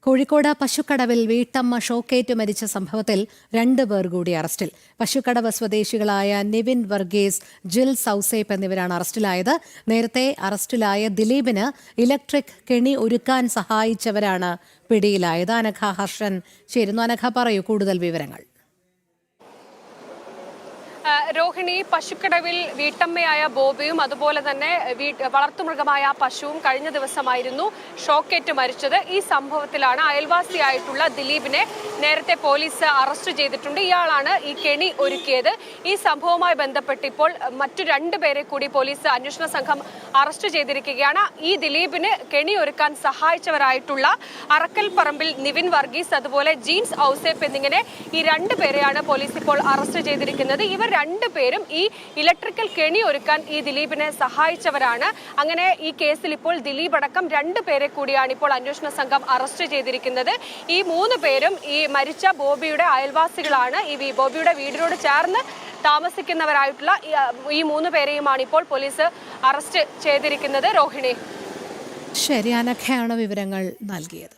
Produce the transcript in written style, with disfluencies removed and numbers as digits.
കോഴിക്കോട് പശുക്കടവിൽ വീട്ടമ്മ ഷോക്കേറ്റ് മരിച്ച സംഭവത്തിൽ 2 പേർ കൂടി അറസ്റ്റിൽ. പശുക്കടവ് സ്വദേശികളായ നിവിൻ വർഗീസ്, ജിൽ സൌസേപ്പ് എന്നിവരാണ് അറസ്റ്റിലായത്. നേരത്തെ അറസ്റ്റിലായ ദിലീപിന് ഇലക്ട്രിക് കെണി ഒരുക്കാൻ സഹായിച്ചവരാണ് പിടിയിലായത്. അനഘ ഹർഷൻ ചേരുന്നു. അനഘ, പറയൂ കൂടുതൽ വിവരങ്ങൾ. രോഹിണി, പശുക്കടവിൽ വീട്ടമ്മയായ ബോബിയും അതുപോലെ തന്നെ വളർത്തുമൃഗമായ പശുവും കഴിഞ്ഞ ദിവസമായിരുന്നു ഷോക്കേറ്റ് മരിച്ചത്. ഈ സംഭവത്തിലാണ് അയൽവാസിയായിട്ടുള്ള ദിലീപിനെ നേരത്തെ പോലീസ് അറസ്റ്റ് ചെയ്തിട്ടുണ്ട്. ഇയാളാണ് ഈ കെണി ഒരുക്കിയത്. ഈ സംഭവവുമായി ബന്ധപ്പെട്ട് ഇപ്പോൾ മറ്റു 2 പേരെ കൂടി പോലീസ് അന്വേഷണ സംഘം അറസ്റ്റ് ചെയ്തിരിക്കുകയാണ്. ഈ ദിലീപിന് കെണി ഒരുക്കാൻ സഹായിച്ചവരായിട്ടുള്ള അറക്കൽ പറമ്പിൽ നിവിൻ വർഗീസ്, അതുപോലെ ജീൻസ് ഔസേപ്പ് എന്നിങ്ങനെ ഈ 2 പേരെയാണ് പോലീസ് ഇപ്പോൾ അറസ്റ്റ് ചെയ്തിരിക്കുന്നത്. ഇവർ 2 പേരും ഈ ഇലക്ട്രിക്കൽ കെണി ഒരുക്കാൻ ഈ ദിലീപിനെ സഹായിച്ചവരാണ്. അങ്ങനെ ഈ കേസിൽ ഇപ്പോൾ ദിലീപ് അടക്കം 2 പേരെ കൂടിയാണ് ഇപ്പോൾ അന്വേഷണ സംഘം അറസ്റ്റ് ചെയ്തിരിക്കുന്നത്. ഈ 3 പേരും ഈ മരിച്ച ബോബിയുടെ അയൽവാസികളാണ്. ഈ ബോബിയുടെ വീടിനോട് ചേർന്ന് താമസിക്കുന്നവരായിട്ടുള്ള ഈ 3 പേരെയുമാണ് ഇപ്പോൾ പോലീസ് അറസ്റ്റ് ചെയ്തിരിക്കുന്നത്. രോഹിണി, ശരി, അനഘയാണ് വിവരങ്ങൾ നൽകിയത്.